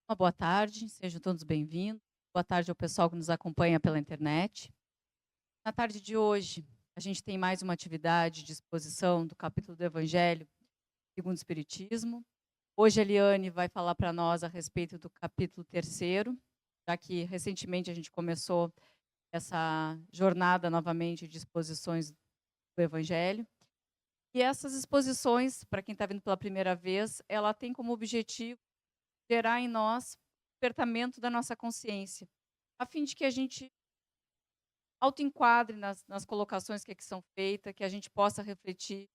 Uma boa tarde, sejam todos bem-vindos. Boa tarde ao pessoal que nos acompanha pela internet. Na tarde de hoje, a gente tem mais uma atividade de exposição do capítulo do Evangelho segundo o Espiritismo. Hoje a Eliane vai falar para nós a respeito do capítulo 3º, já que recentemente a gente começou essa jornada novamente de exposições do Evangelho. E essas exposições, para quem está vindo pela primeira vez, ela tem como objetivo gerar em nós despertamento da nossa consciência, a fim de que a gente autoenquadre nas colocações que aqui são feitas, que a gente possa refletir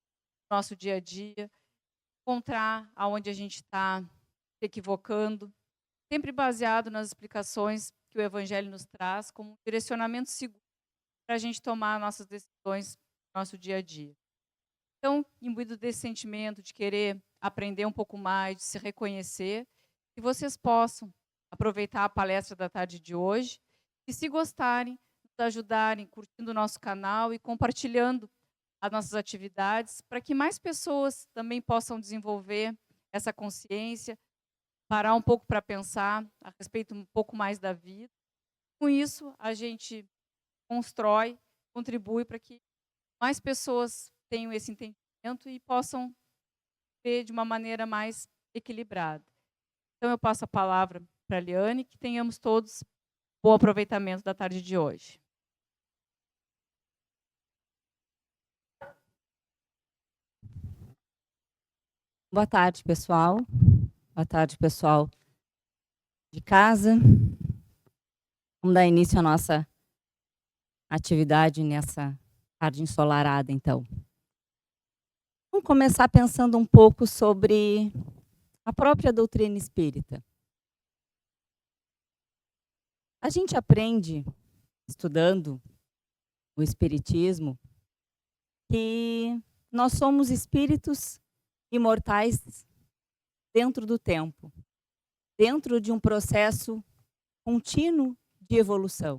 no nosso dia a dia, encontrar aonde a gente está se equivocando, sempre baseado nas explicações que o Evangelho nos traz como um direcionamento seguro para a gente tomar nossas decisões no nosso dia a dia. Então, imbuído desse sentimento de querer aprender um pouco mais, de se reconhecer, que vocês possam aproveitar a palestra da tarde de hoje e, se gostarem, nos ajudarem curtindo o nosso canal e compartilhando as nossas atividades para que mais pessoas também possam desenvolver essa consciência, parar um pouco para pensar a respeito um pouco mais da vida. Com isso, a gente constrói, contribui para que mais pessoas tenham esse entendimento e possam ver de uma maneira mais equilibrada. Então, eu passo a palavra para a Liane, que tenhamos todos bom aproveitamento da tarde de hoje. Boa tarde, pessoal. Boa tarde, pessoal de casa. Vamos dar início à nossa atividade nessa tarde ensolarada, então. Vamos começar pensando um pouco sobre a própria doutrina espírita. A gente aprende, estudando o espiritismo, que nós somos espíritos imortais dentro do tempo, dentro de um processo contínuo de evolução.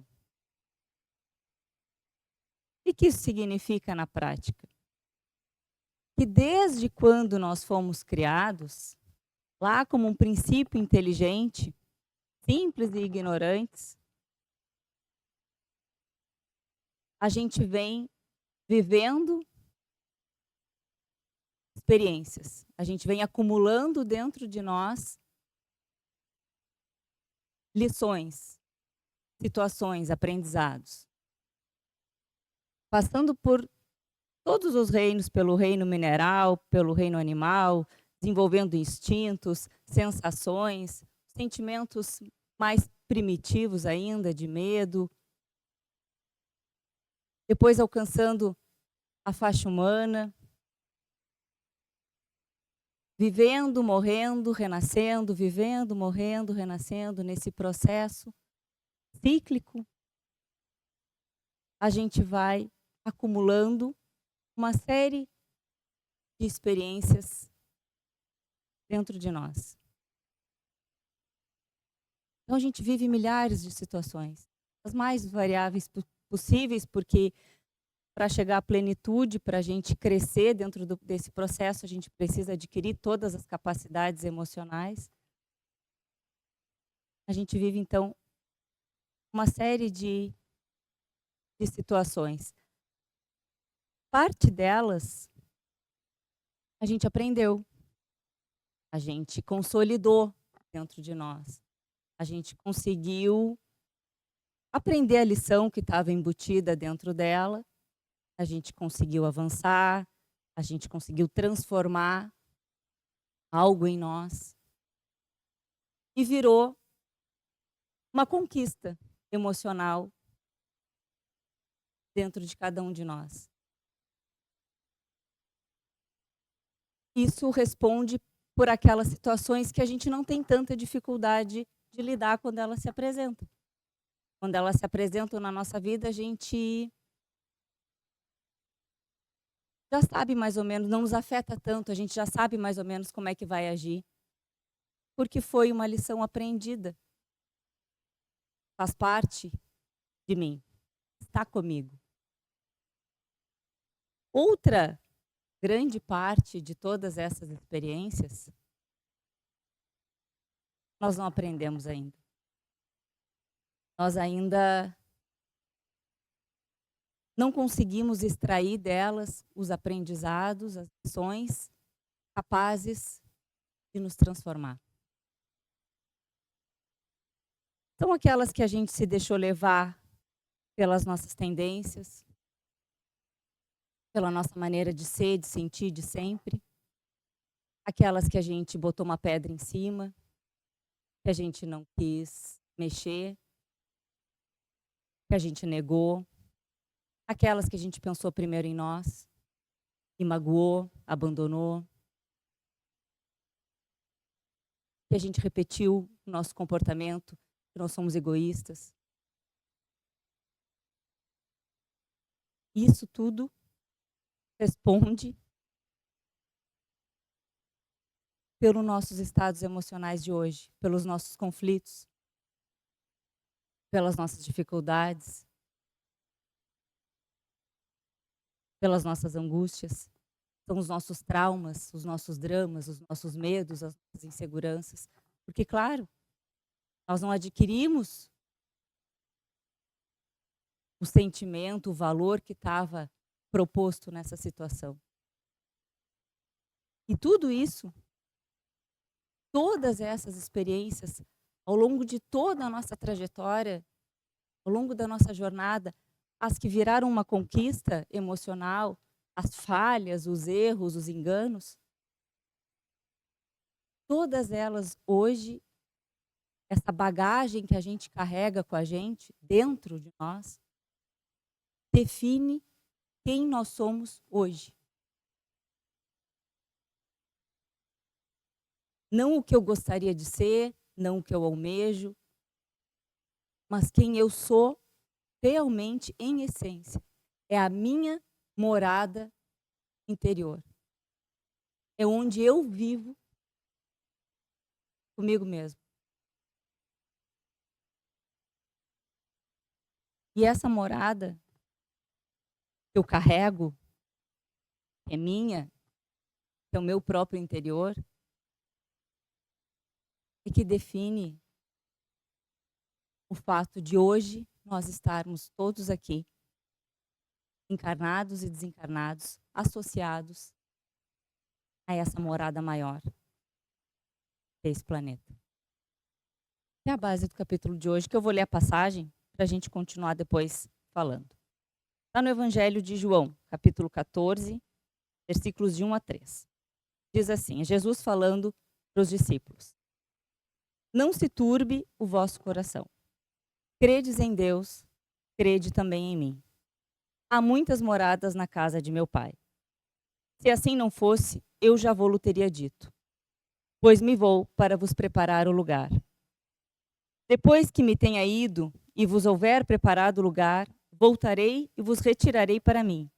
O que isso significa na prática? Que desde quando nós fomos criados, lá como um princípio inteligente, simples e ignorantes, a gente vem vivendo experiências, a gente vem acumulando dentro de nós lições, situações, aprendizados. Passando por todos os reinos, pelo reino mineral, pelo reino animal, desenvolvendo instintos, sensações, sentimentos mais primitivos ainda, de medo. Depois alcançando a faixa humana, vivendo, morrendo, renascendo, vivendo, morrendo, renascendo, nesse processo cíclico, a gente vai acumulando uma série de experiências dentro de nós. Então a gente vive milhares de situações, as mais variáveis possíveis, porque para chegar à plenitude, para a gente crescer dentro desse processo, a gente precisa adquirir todas as capacidades emocionais. A gente vive, então, uma série de situações. Parte delas, a gente aprendeu, a gente consolidou dentro de nós. A gente conseguiu aprender a lição que estava embutida dentro dela, a gente conseguiu avançar, a gente conseguiu transformar algo em nós e virou uma conquista emocional dentro de cada um de nós. Isso responde por aquelas situações que a gente não tem tanta dificuldade de lidar quando elas se apresentam. Quando elas se apresentam na nossa vida, a gente já sabe mais ou menos, não nos afeta tanto, a gente já sabe mais ou menos como é que vai agir, porque foi uma lição aprendida. Faz parte de mim, está comigo. Outra grande parte de todas essas experiências nós não aprendemos ainda. Nós ainda não conseguimos extrair delas os aprendizados, as lições capazes de nos transformar. São aquelas que a gente se deixou levar pelas nossas tendências, pela nossa maneira de ser, de sentir, de sempre. Aquelas que a gente botou uma pedra em cima, que a gente não quis mexer, que a gente negou. Aquelas que a gente pensou primeiro em nós e magoou, abandonou. Que a gente repetiu o nosso comportamento, que nós somos egoístas. Isso tudo responde pelos nossos estados emocionais de hoje, pelos nossos conflitos, pelas nossas dificuldades, pelas nossas angústias. São os nossos traumas, os nossos dramas, os nossos medos, as nossas inseguranças. Porque, claro, nós não adquirimos o sentimento, o valor que estava proposto nessa situação. E tudo isso, todas essas experiências, ao longo de toda a nossa trajetória, ao longo da nossa jornada, as que viraram uma conquista emocional, as falhas, os erros, os enganos, todas elas hoje, essa bagagem que a gente carrega com a gente, dentro de nós, define quem nós somos hoje. Não o que eu gostaria de ser, não o que eu almejo, mas quem eu sou realmente em essência. É a minha morada interior. É onde eu vivo comigo mesmo. E essa morada que eu carrego, que é minha, que é o meu próprio interior, e que define o fato de hoje nós estarmos todos aqui, encarnados e desencarnados, associados a essa morada maior, que é esse planeta. É a base do capítulo de hoje, que eu vou ler a passagem para a gente continuar depois falando. Está no Evangelho de João, capítulo 14, versículos de 1 a 3. Diz assim, é Jesus falando para os discípulos. Não se turbe o vosso coração. Credes em Deus, crede também em mim. Há muitas moradas na casa de meu Pai. Se assim não fosse, eu já vou-lo teria dito. Pois me vou para vos preparar o lugar. Depois que me tenha ido e vos houver preparado o lugar, voltarei e vos retirarei para mim,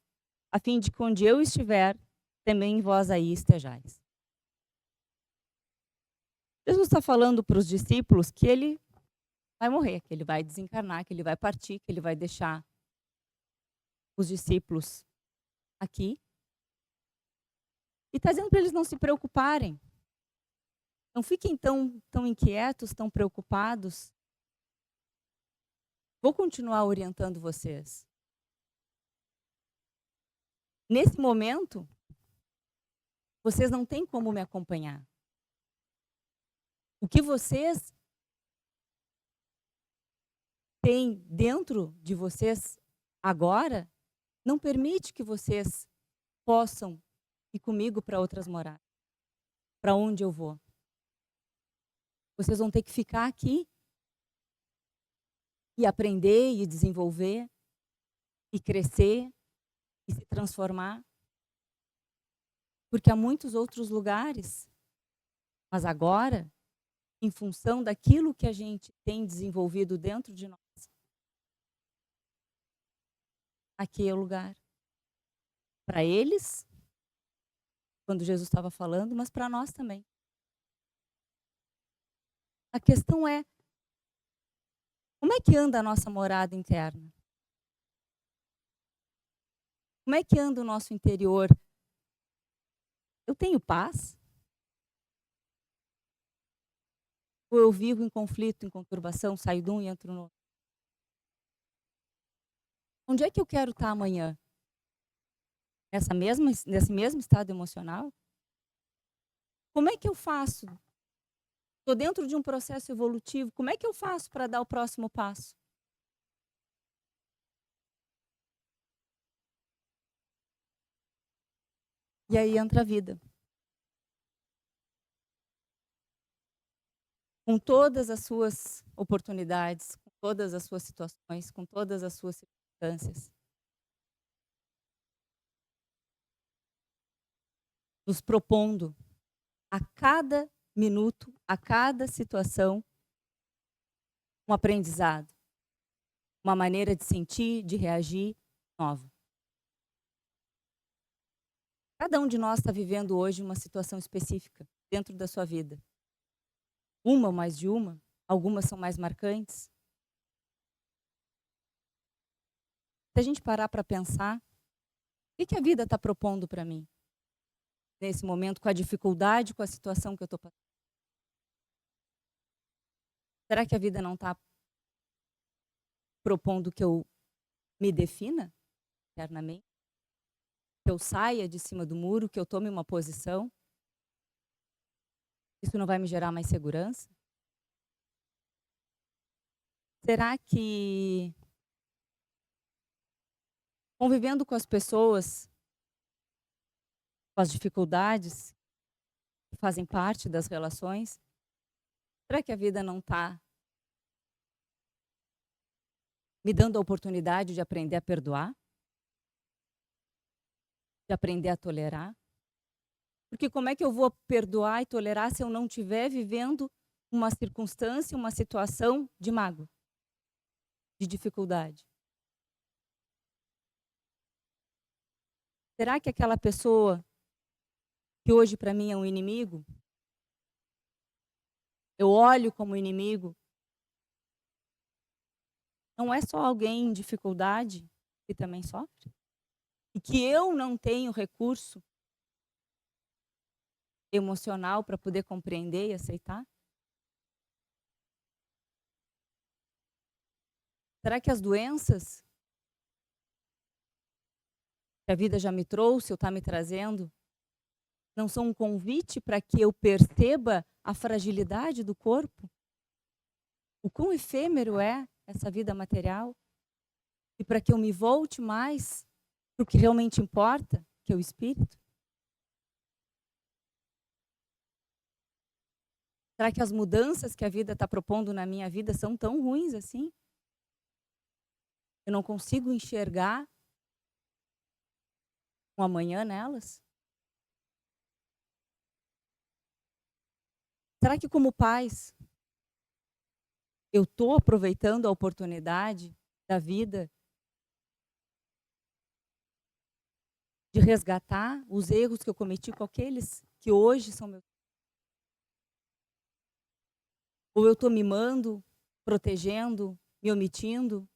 a fim de que onde eu estiver, também vós aí estejais. Jesus está falando para os discípulos que ele vai morrer, que ele vai desencarnar, que ele vai partir, que ele vai deixar os discípulos aqui. E está dizendo para eles não se preocuparem. Não fiquem tão inquietos, tão preocupados. Vou continuar orientando vocês. Nesse momento, vocês não têm como me acompanhar. O que vocês têm dentro de vocês agora não permite que vocês possam ir comigo para outras moradas, para onde eu vou. Vocês vão ter que ficar aqui e aprender e desenvolver e crescer e se transformar. Porque há muitos outros lugares. Mas agora, em função daquilo que a gente tem desenvolvido dentro de nós, aqui é o lugar. Para eles, quando Jesus estava falando, mas para nós também. A questão é, como é que anda a nossa morada interna? Como é que anda o nosso interior? Eu tenho paz? Ou eu vivo em conflito, em conturbação, saio de um e entro no outro? Onde é que eu quero estar amanhã? Nesse mesmo estado emocional? Como é que eu faço? Estou dentro de um processo evolutivo, como é que eu faço para dar o próximo passo? E aí entra a vida. Com todas as suas oportunidades, com todas as suas situações, com todas as suas circunstâncias. Nos propondo a cada minuto, a cada situação, um aprendizado, uma maneira de sentir, de reagir nova. Cada um de nós está vivendo hoje uma situação específica dentro da sua vida. Uma ou mais de uma, algumas são mais marcantes. Se a gente parar para pensar, o que a vida está propondo para mim? Nesse momento, com a dificuldade, com a situação que eu estou passando. Será que a vida não está propondo que eu me defina internamente? Que eu saia de cima do muro, que eu tome uma posição? Isso não vai me gerar mais segurança? Será que convivendo com as pessoas, com as dificuldades que fazem parte das relações, será que a vida não está me dando a oportunidade de aprender a perdoar? De aprender a tolerar? Porque como é que eu vou perdoar e tolerar se eu não estiver vivendo uma circunstância, uma situação de mágoa, de dificuldade? Será que aquela pessoa que hoje para mim é um inimigo, eu olho como inimigo, não é só alguém em dificuldade que também sofre? E que eu não tenho recurso emocional para poder compreender e aceitar? Será que as doenças que a vida já me trouxe ou está me trazendo não são um convite para que eu perceba a fragilidade do corpo? O quão efêmero é essa vida material? E para que eu me volte mais para o que realmente importa, que é o espírito? Será que as mudanças que a vida está propondo na minha vida são tão ruins assim? Eu não consigo enxergar um amanhã nelas? Será que como pais, eu estou aproveitando a oportunidade da vida de resgatar os erros que eu cometi com aqueles que hoje são meus? Ou eu estou mimando, protegendo, me omitindo?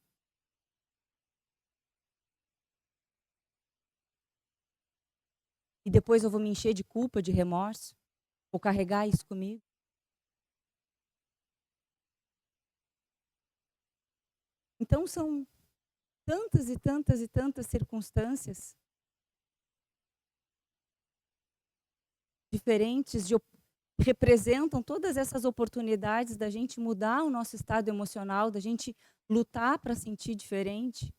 E depois eu vou me encher de culpa, de remorso? Vou carregar isso comigo? Então são tantas e tantas e tantas circunstâncias diferentes que representam todas essas oportunidades da gente mudar o nosso estado emocional, da gente lutar para sentir diferente.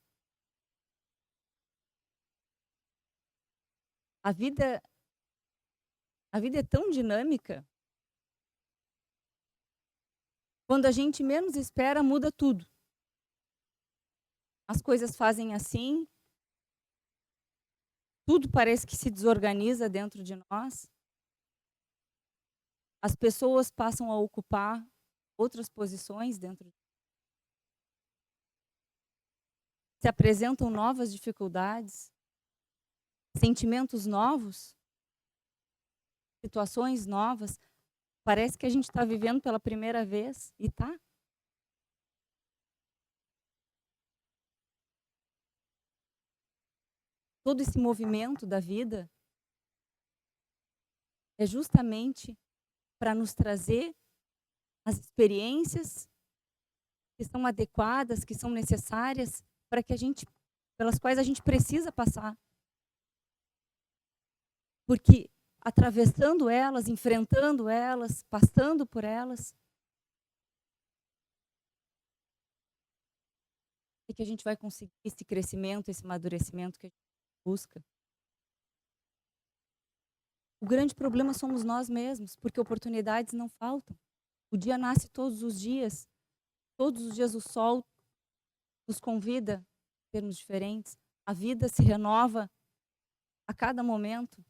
A vida, a vida é tão dinâmica. Quando a gente menos espera, muda tudo. As coisas fazem assim, tudo parece que se desorganiza dentro de nós. As pessoas passam a ocupar outras posições dentro. Se apresentam novas dificuldades, sentimentos novos, situações novas. Parece que a gente está vivendo pela primeira vez e tá. Todo esse movimento da vida é justamente para nos trazer as experiências que são adequadas, que são necessárias para que a gente, pelas quais a gente precisa passar. Porque atravessando elas, enfrentando elas, passando por elas, é que a gente vai conseguir esse crescimento, esse amadurecimento que a gente busca. O grande problema somos nós mesmos, porque oportunidades não faltam. O dia nasce todos os dias o sol nos convida a termos diferentes. A vida se renova a cada momento.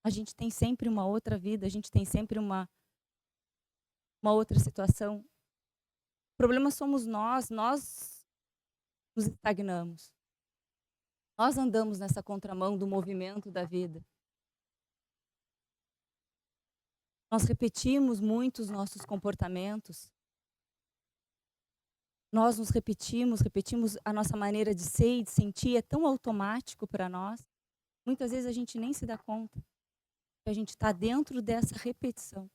A gente tem sempre uma outra vida, a gente tem sempre uma outra situação. O problema somos nós nos estagnamos. Nós andamos nessa contramão do movimento da vida. Nós repetimos muito os nossos comportamentos. Nós nos repetimos a nossa maneira de ser e de sentir, é tão automático para nós. Muitas vezes a gente nem se dá conta que a gente está dentro dessa repetição.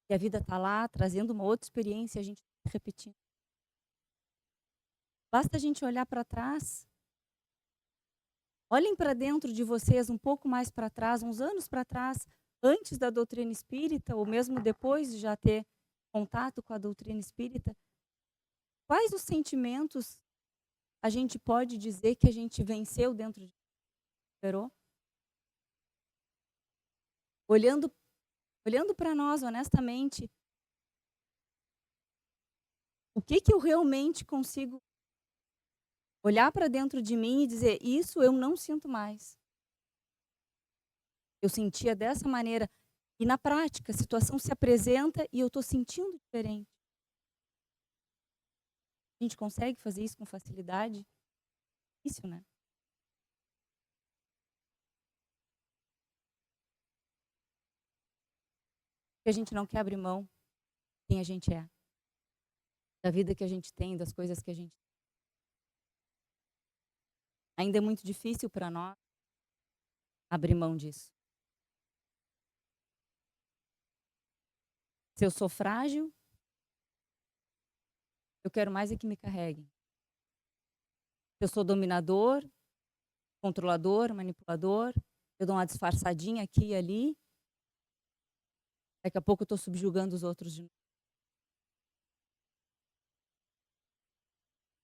E a vida está lá, trazendo uma outra experiência e a gente está repetindo. Basta a gente olhar para trás. Olhem para dentro de vocês um pouco mais para trás, uns anos para trás, antes da doutrina espírita, ou mesmo depois de já ter contato com a doutrina espírita. Quais os sentimentos a gente pode dizer que a gente venceu dentro de superou? Olhando para nós, honestamente, o que eu realmente consigo olhar para dentro de mim e dizer, isso eu não sinto mais. Eu sentia dessa maneira. E na prática, a situação se apresenta e eu estou sentindo diferente. A gente consegue fazer isso com facilidade? Difícil, né? Porque a gente não quer abrir mão de quem a gente é. Da vida que a gente tem, das coisas que a gente tem. Ainda é muito difícil para nós abrir mão disso. Se eu sou frágil, eu quero mais é que me carreguem. Se eu sou dominador, controlador, manipulador, eu dou uma disfarçadinha aqui e ali. Daqui a pouco eu estou subjugando os outros de novo.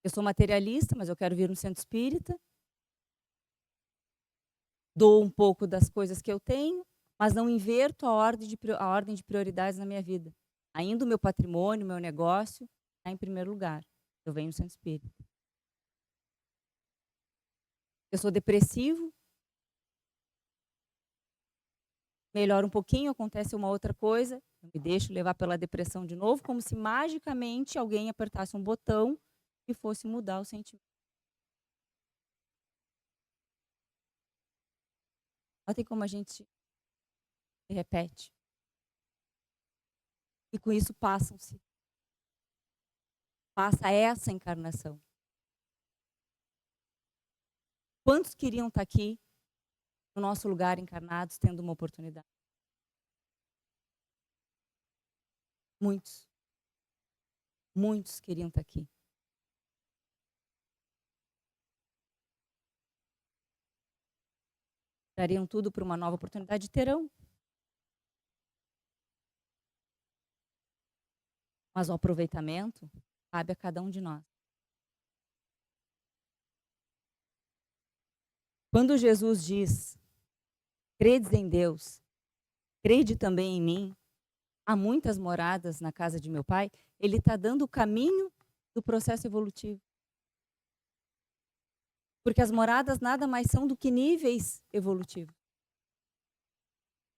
Eu sou materialista, mas eu quero vir no centro espírita. Dou um pouco das coisas que eu tenho, mas não inverto a ordem de prioridades na minha vida. Ainda o meu patrimônio, o meu negócio, está em primeiro lugar. Eu venho no centro espírita. Eu sou depressivo. Melhora um pouquinho, acontece uma outra coisa, eu me deixo levar pela depressão de novo, como se magicamente alguém apertasse um botão e fosse mudar o sentimento. Olha como a gente se repete. E com isso passa essa encarnação. Quantos queriam estar aqui, no nosso lugar, encarnados, tendo uma oportunidade? Muitos. Muitos queriam estar aqui. Dariam tudo para uma nova oportunidade? Terão. Mas o aproveitamento cabe a cada um de nós. Quando Jesus diz, credes em Deus, crede também em mim, há muitas moradas na casa de meu Pai, ele está dando o caminho do processo evolutivo. Porque as moradas nada mais são do que níveis evolutivos.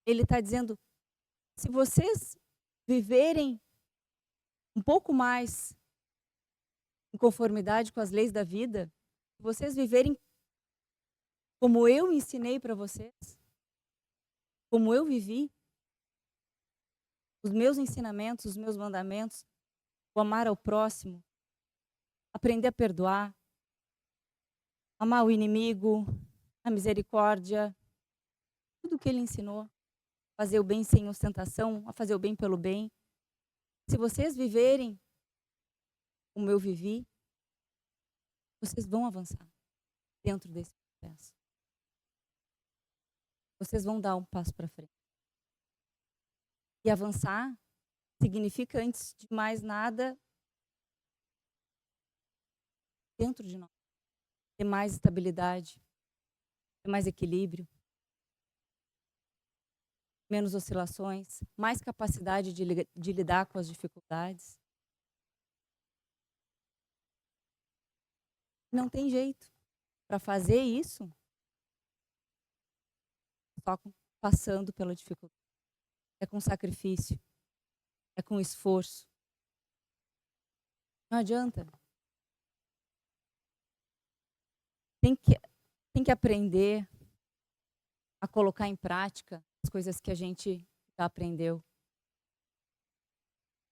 Ele está dizendo, se vocês viverem um pouco mais em conformidade com as leis da vida, se vocês viverem como eu ensinei para vocês, como eu vivi, os meus ensinamentos, os meus mandamentos, o amar ao próximo, aprender a perdoar, amar o inimigo, a misericórdia, tudo o que ele ensinou. fazer o bem sem ostentação, a fazer o bem pelo bem. Se vocês viverem como eu vivi, vocês vão avançar dentro desse processo. Vocês vão dar um passo para frente. E avançar significa, antes de mais nada, dentro de nós, ter mais estabilidade, ter mais equilíbrio, menos oscilações, mais capacidade de lidar com as dificuldades. Não tem jeito. Para fazer isso, só passando pela dificuldade. É com sacrifício, é com esforço. Não adianta. Tem que aprender a colocar em prática as coisas que a gente já aprendeu.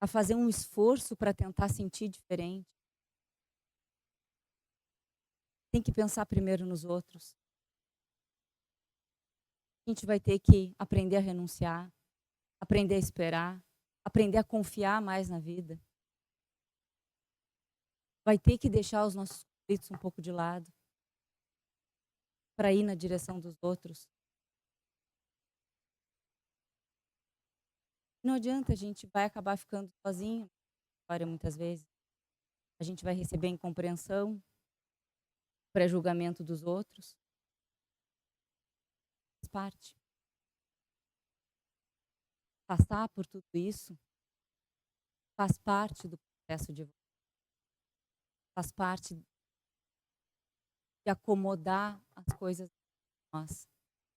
A fazer um esforço para tentar sentir diferente. Tem que pensar primeiro nos outros. A gente vai ter que aprender a renunciar, aprender a esperar, aprender a confiar mais na vida. Vai ter que deixar os nossos conflitos um pouco de lado para ir na direção dos outros. Não adianta, a gente vai acabar ficando sozinho, muitas vezes. A gente vai receber incompreensão, pré-julgamento dos outros. Faz parte. Passar por tudo isso faz parte do processo de evolução. Faz parte de acomodar as coisas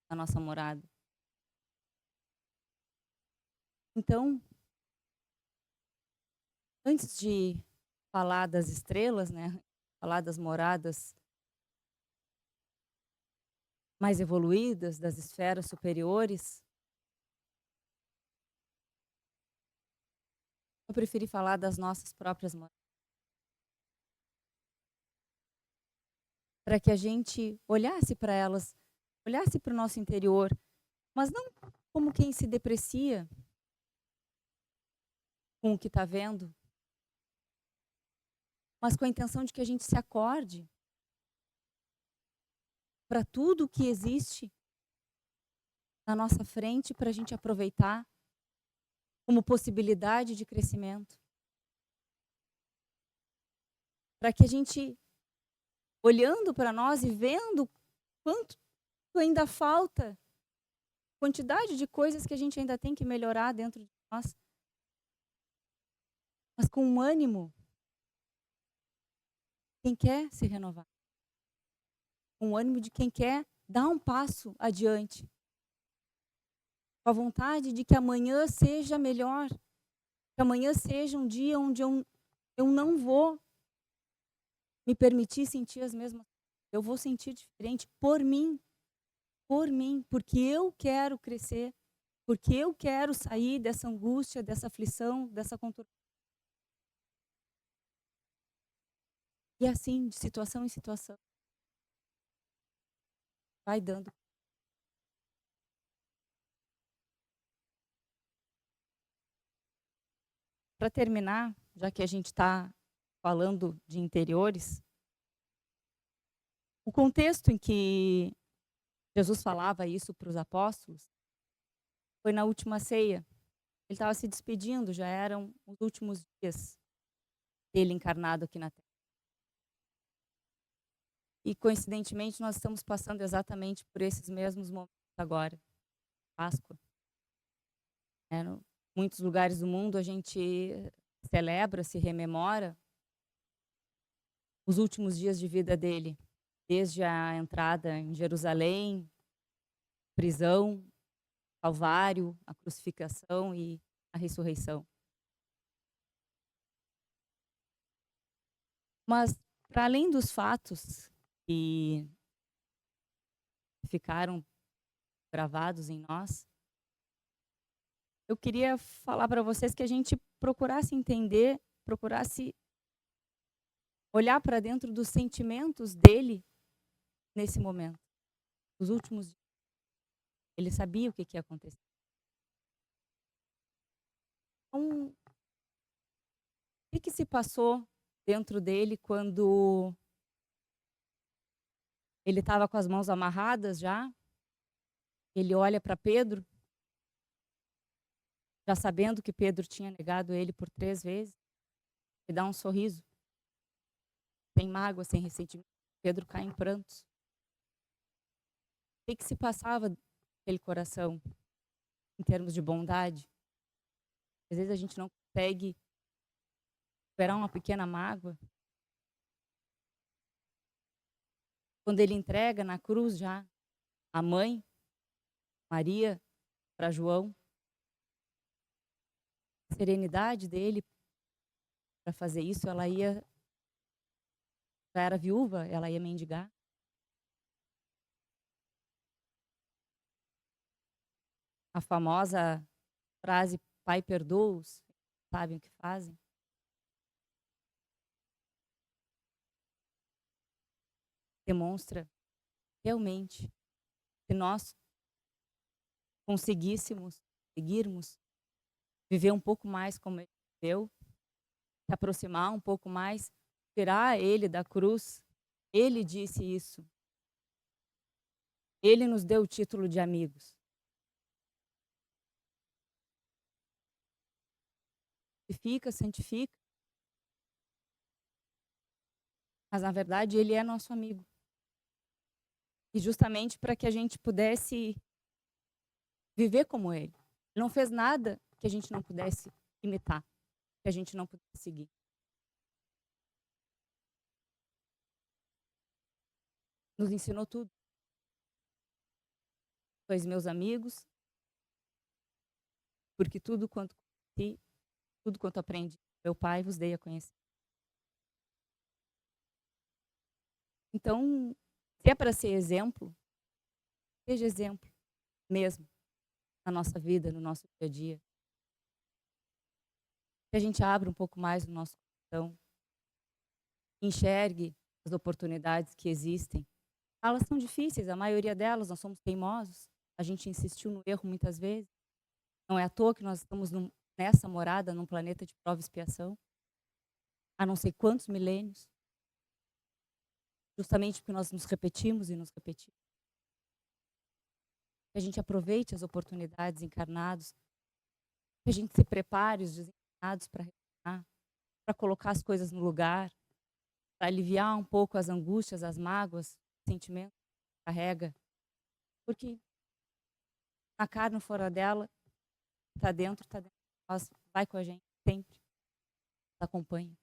na nossa morada. Então, antes de falar das estrelas, né, falar das moradas mais evoluídas, das esferas superiores, eu preferi falar das nossas próprias moradas. Para que a gente olhasse para elas, olhasse para o nosso interior, mas não como quem se deprecia com o que está vendo, mas com a intenção de que a gente se acorde para tudo que existe na nossa frente, para a gente aproveitar como possibilidade de crescimento. Para que a gente, olhando para nós e vendo quanto ainda falta, quantidade de coisas que a gente ainda tem que melhorar dentro de nós, mas com um ânimo, quem quer se renovar. Com o ânimo de quem quer dar um passo adiante. Com a vontade de que amanhã seja melhor. Que amanhã seja um dia onde eu não vou me permitir sentir as mesmas coisas. Eu vou sentir diferente por mim, porque eu quero crescer, porque eu quero sair dessa angústia, dessa aflição, dessa conturbação. E assim, de situação em situação, vai dando. Para terminar, já que a gente está falando de interiores, o contexto em que Jesus falava isso para os apóstolos foi na última ceia. Ele estava se despedindo, já eram os últimos dias dele encarnado aqui na Terra. E, coincidentemente, nós estamos passando exatamente por esses mesmos momentos agora. Páscoa. Em muitos lugares do mundo a gente celebra, se rememora os últimos dias de vida dele, desde a entrada em Jerusalém, prisão, Calvário, a crucificação e a ressurreição. Mas, para além dos fatos que ficaram gravados em nós, eu queria falar para vocês que a gente procurasse entender, procurasse olhar para dentro dos sentimentos dele nesse momento, nos últimos dias. Ele sabia o que ia acontecer. Então, o que se passou dentro dele quando ele estava com as mãos amarradas já? Ele olha para Pedro, já sabendo que Pedro tinha negado ele por 3 vezes, e dá um sorriso, sem mágoa, sem ressentimento. Pedro cai em prantos. O que se passava naquele coração, em termos de bondade? Às vezes a gente não consegue superar uma pequena mágoa. Quando ele entrega na cruz já a mãe, Maria, para João, a serenidade dele para fazer isso, ela ia, já era viúva, ela ia mendigar. A famosa frase, pai perdoa-os, sabem o que fazem. Demonstra realmente que nós conseguirmos viver um pouco mais como ele viveu, se aproximar um pouco mais, tirar ele da cruz. Ele disse isso. Ele nos deu o título de amigos. Santifica, mas na verdade ele é nosso amigo. E justamente para que a gente pudesse viver como ele. Ele não fez nada que a gente não pudesse imitar, que a gente não pudesse seguir. Nos ensinou tudo. Sois meus amigos, porque tudo quanto conheci, tudo quanto aprendi, meu Pai vos dei a conhecer. Então, se é para ser exemplo, seja exemplo mesmo na nossa vida, no nosso dia a dia. Que a gente abra um pouco mais o nosso coração, enxergue as oportunidades que existem. Elas são difíceis, a maioria delas, nós somos teimosos, a gente insistiu no erro muitas vezes. Não é à toa que nós estamos nessa morada, num planeta de prova e expiação, há não sei quantos milênios, justamente porque nós nos repetimos e nos repetimos. Que a gente aproveite as oportunidades encarnados, que a gente se prepare os desencarnados para retornar, para colocar as coisas no lugar, para aliviar um pouco as angústias, as mágoas, os sentimentos que carrega. Porque na carne ou fora dela, está dentro de nós, vai com a gente sempre, nos acompanha.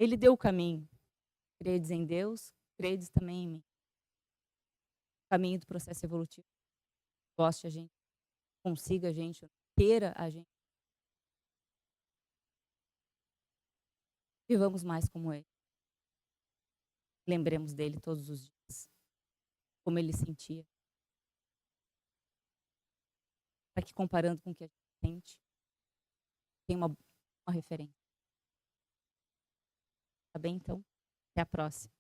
Ele deu o caminho. Credes em Deus, credes também em mim. O caminho do processo evolutivo. Goste a gente, consiga a gente, queira a gente. Vivamos mais como ele. Lembremos dele todos os dias. Como ele sentia. Para que, comparando com o que a gente sente, tem uma referência. Tá bem, então? Até a próxima.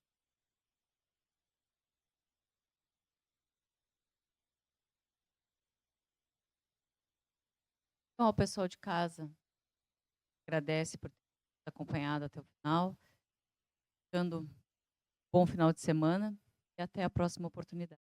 Então, ao pessoal de casa, agradece por ter acompanhado até o final. Dando um bom final de semana e até a próxima oportunidade.